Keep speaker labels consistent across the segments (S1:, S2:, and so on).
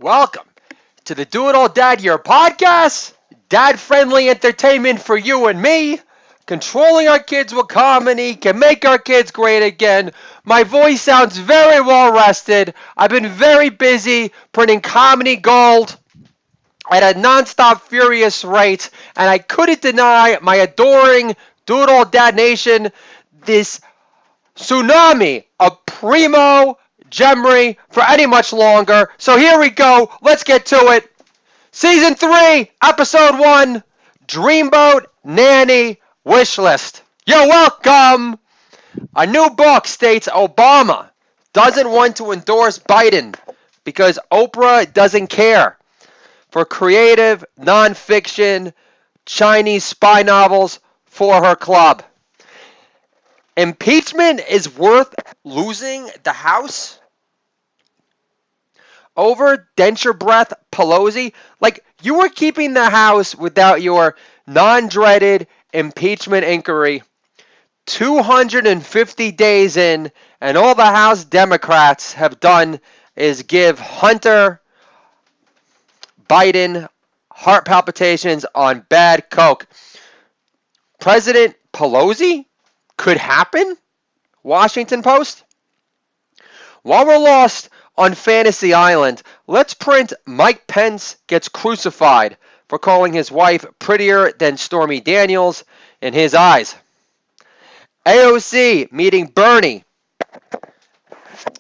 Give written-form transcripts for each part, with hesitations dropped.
S1: Welcome to the Do It All Dad Year podcast. Dad-friendly entertainment for you and me. Controlling our kids with comedy can make our kids great again. My voice sounds very well rested. I've been very busy printing comedy gold at a non-stop furious rate, and I couldn't deny my adoring Do It All Dad Nation this tsunami of primo Gemry for any much longer. So here we go. Let's get to it. Season 3, Episode 1, Dreamboat, Nanny, Wishlist. You're welcome. A new book states Obama doesn't want to endorse Biden because Oprah doesn't care for creative, non-fiction, Chinese spy novels for her club. Impeachment is worth losing the House over denture breath Pelosi. Like, you were keeping the House without your non-dreaded impeachment inquiry 250 days in, and all the House Democrats have done is give Hunter Biden heart palpitations on bad coke. President Pelosi could happen? Washington Post. While we're lost on Fantasy Island, let's print Mike Pence gets crucified for calling his wife prettier than Stormy Daniels in his eyes. AOC meeting Bernie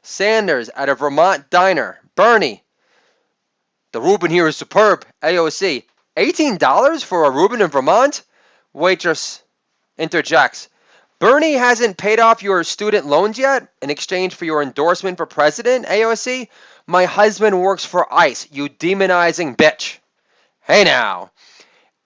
S1: Sanders at a Vermont diner. Bernie, the Reuben here is superb. AOC, $18 for a Reuben in Vermont? Waitress interjects. Bernie hasn't paid off your student loans yet in exchange for your endorsement for president, AOC? My husband works for ICE, you demonizing bitch. Hey now.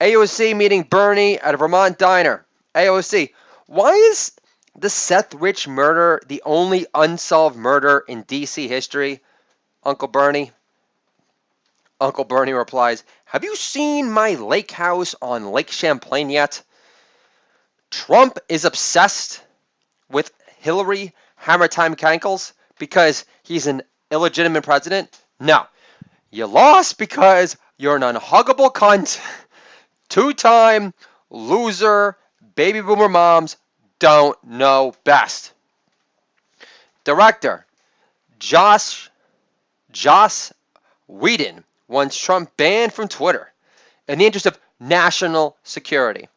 S1: AOC meeting Bernie at a Vermont diner. AOC, why is the Seth Rich murder the only unsolved murder in DC history, Uncle Bernie? Uncle Bernie replies, have you seen my lake house on Lake Champlain yet? Trump is obsessed with Hillary Hammer Time Cankles because he's an illegitimate president? No. You lost because you're an unhuggable cunt. Two-time loser baby boomer moms don't know best. Director Joss Whedon wants Trump banned from Twitter in the interest of national security.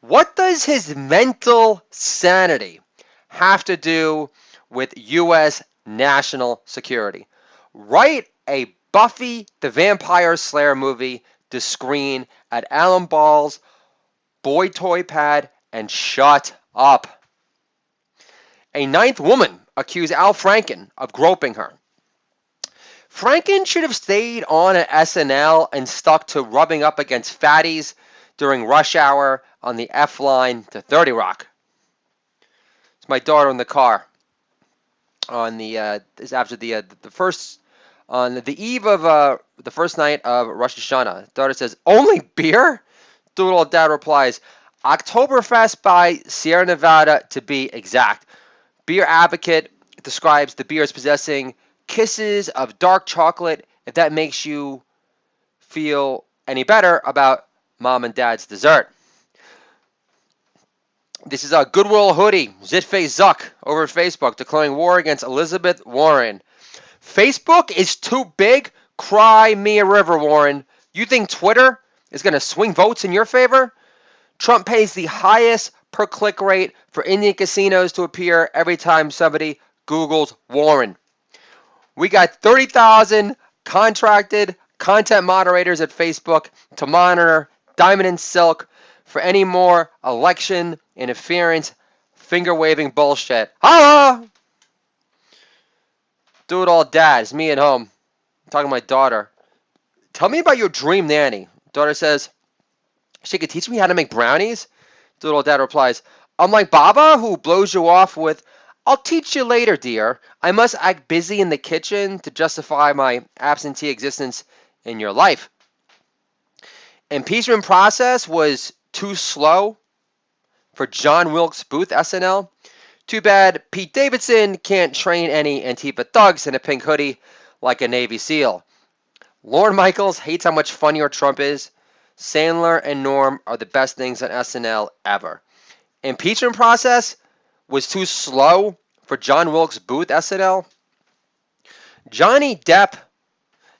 S1: What does his mental sanity have to do with U.S. national security? Write a Buffy the Vampire Slayer movie to screen at Alan Ball's Boy Toy Pad and shut up. A ninth woman accused Al Franken of groping her. Franken should have stayed on at SNL and stuck to rubbing up against fatties during rush hour on the F line to 30 Rock. It's my daughter in the car on the after the first on the eve of the first night of Rosh Hashanah. Daughter says, "Only beer?" Doodle Dad replies, "Oktoberfest by Sierra Nevada to be exact." Beer Advocate describes the beer as possessing kisses of dark chocolate. If that makes you feel any better about Mom and Dad's dessert. This is a Goodwill hoodie, Zitface Zuck, over Facebook, declaring war against Elizabeth Warren. Facebook is too big? Cry me a river, Warren. You think Twitter is going to swing votes in your favor? Trump pays the highest per click rate for Indian casinos to appear every time somebody Googles Warren. We got 30,000 contracted content moderators at Facebook to monitor Diamond and Silk for any more election interference, finger-waving bullshit. Holla! Do it all, Dad. It's me at home. I'm talking to my daughter. Tell me about your dream nanny. Daughter says, she could teach me how to make brownies? Do it all, Dad replies, I'm like Baba, who blows you off with, I'll teach you later, dear. I must act busy in the kitchen to justify my absentee existence in your life. Impeachment process was too slow for John Wilkes Booth, SNL. Too bad Pete Davidson can't train any Antifa thugs in a pink hoodie like a Navy SEAL. Lorne Michaels hates how much funnier Trump is. Sandler and Norm are the best things on SNL ever. Impeachment process was too slow for John Wilkes Booth SNL. Johnny Depp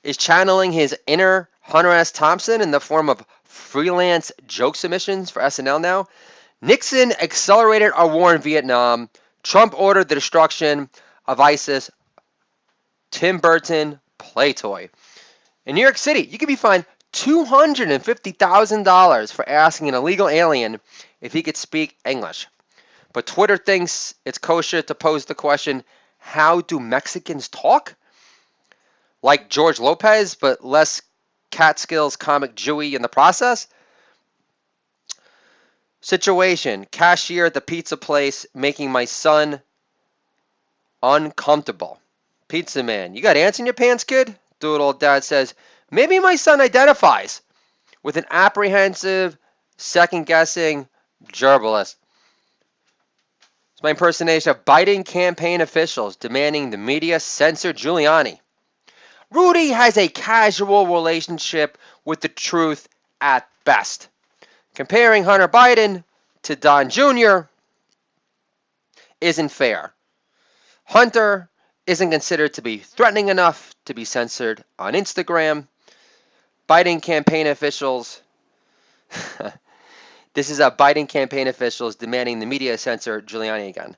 S1: is channeling his inner Hunter S. Thompson in the form of freelance joke submissions for SNL now. Nixon accelerated our war in Vietnam. Trump ordered the destruction of ISIS. Tim Burton play toy. In New York City, you can be fined $250,000 for asking an illegal alien if he could speak English. But Twitter thinks it's kosher to pose the question, how do Mexicans talk? Like George Lopez, but less Catskills comic Jewy in the process? Situation, cashier at the pizza place making my son uncomfortable. Pizza man, you got ants in your pants, kid? Doodle dad says, maybe my son identifies with an apprehensive, second-guessing gerbilist. It's my impersonation of Biden campaign officials demanding the media censor Giuliani. Rudy has a casual relationship with the truth at best. Comparing Hunter Biden to Don Jr. isn't fair. Hunter isn't considered to be threatening enough to be censored on Instagram. Biden campaign officials, this is Biden campaign officials demanding the media censor Giuliani again.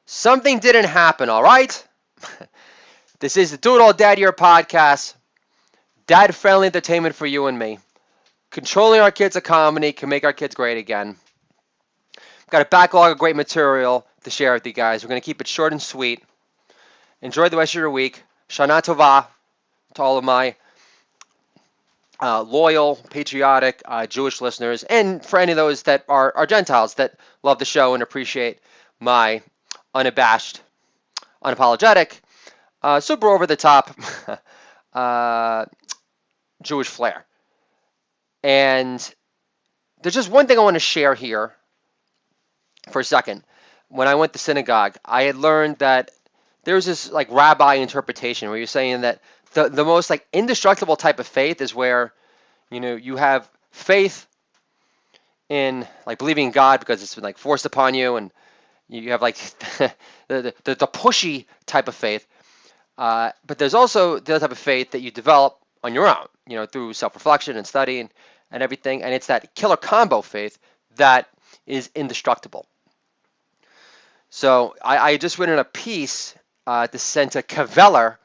S1: Something didn't happen, all right? This is the Do It All Dad Year podcast. Dad-friendly entertainment for you and me. Controlling our kids' economy can make our kids great again. Got a backlog of great material to share with you guys. We're going to keep it short and sweet. Enjoy the rest of your week. Shana Tova to all of my loyal, patriotic Jewish listeners, and for any of those that are Gentiles that love the show and appreciate my unabashed, unapologetic, super over-the-top Jewish flair. And there's just one thing I want to share here for a second. When I went to synagogue, I had learned that there's this like rabbi interpretation where you're saying that the most like indestructible type of faith is where, you know, you have faith in like believing in God because it's been like forced upon you, and you have like the pushy type of faith. But there's also the other type of faith that you develop on your own, you know, through self-reflection and study and everything. And it's that killer combo faith that is indestructible. So I just written a piece to send to Kaveller,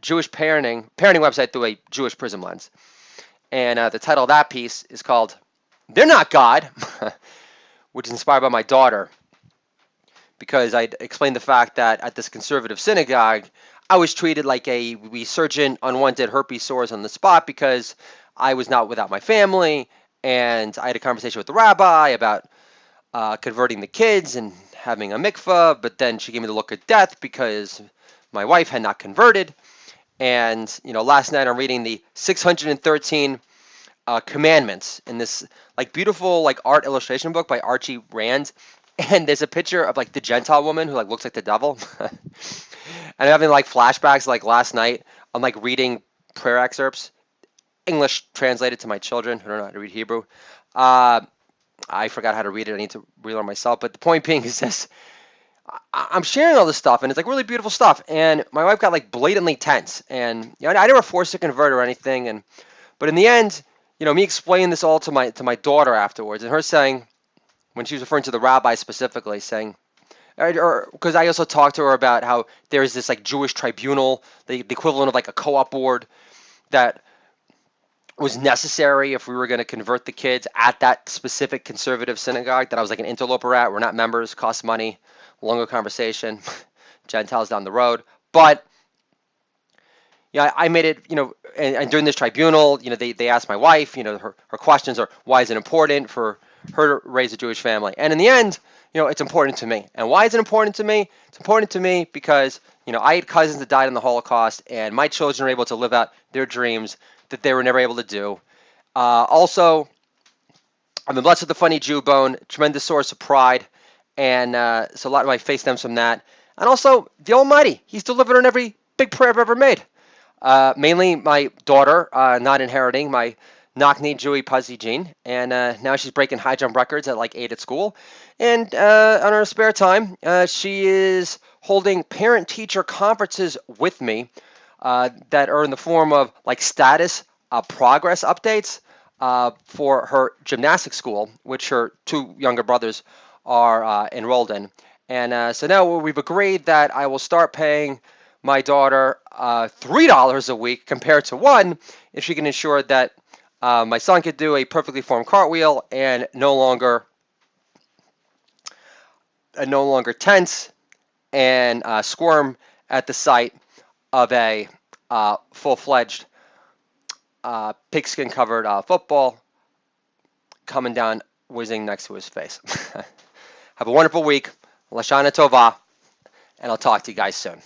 S1: Jewish parenting website through a Jewish prism lens. And the title of that piece is called "They're Not God," which is inspired by my daughter, because I explained the fact that at this conservative synagogue, I was treated like a resurgent unwanted herpes sores on the spot because I was not without my family, and I had a conversation with the rabbi about converting the kids and having a mikvah, but then she gave me the look of death because my wife had not converted. And, you know, last night I'm reading the 613 commandments in this like beautiful like art illustration book by Archie Rand. And there's a picture of like the Gentile woman who like looks like the devil. And I'm having like flashbacks like last night. I'm like reading prayer excerpts, English translated to my children who don't know how to read Hebrew. I forgot how to read it. I need to relearn myself. But the point being is this. I'm sharing all this stuff, and it's like really beautiful stuff. And my wife got like blatantly tense. And you know, I never forced her to convert or anything. But in the end, you know, me explaining this all to my daughter afterwards, and her saying, when she was referring to the rabbi specifically, saying, or because I also talked to her about how there's this like Jewish tribunal, the equivalent of like a co-op board that was necessary if we were going to convert the kids at that specific conservative synagogue that I was like an interloper at. We're not members, costs money, longer conversation, Gentiles down the road. But yeah, I made it, you know, and during this tribunal, you know, they asked my wife, you know, her questions are, why is it important for her to raise a Jewish family? And in the end, you know, it's important to me. And why is it important to me? It's important to me because, you know, I had cousins that died in the Holocaust, and my children are able to live out their dreams that they were never able to do. Also, I've been blessed with a funny Jew bone, tremendous source of pride, and so a lot of my faith stems from that. And also, the Almighty, He's delivered on every big prayer I've ever made. Mainly my daughter, not inheriting my knock-knee Jewy Puzzy gene, and now she's breaking high jump records at like 8 at school. And on her spare time, she is holding parent-teacher conferences with me that are in the form of like status progress updates for her gymnastics school, which her two younger brothers are enrolled in. And so now we've agreed that I will start paying my daughter $3 a week compared to one if she can ensure that my son could do a perfectly formed cartwheel and no longer tense and squirm at the sight of a full-fledged pigskin covered football coming down whizzing next to his face. Have a wonderful week. Lashana Tova, and I'll talk to you guys soon.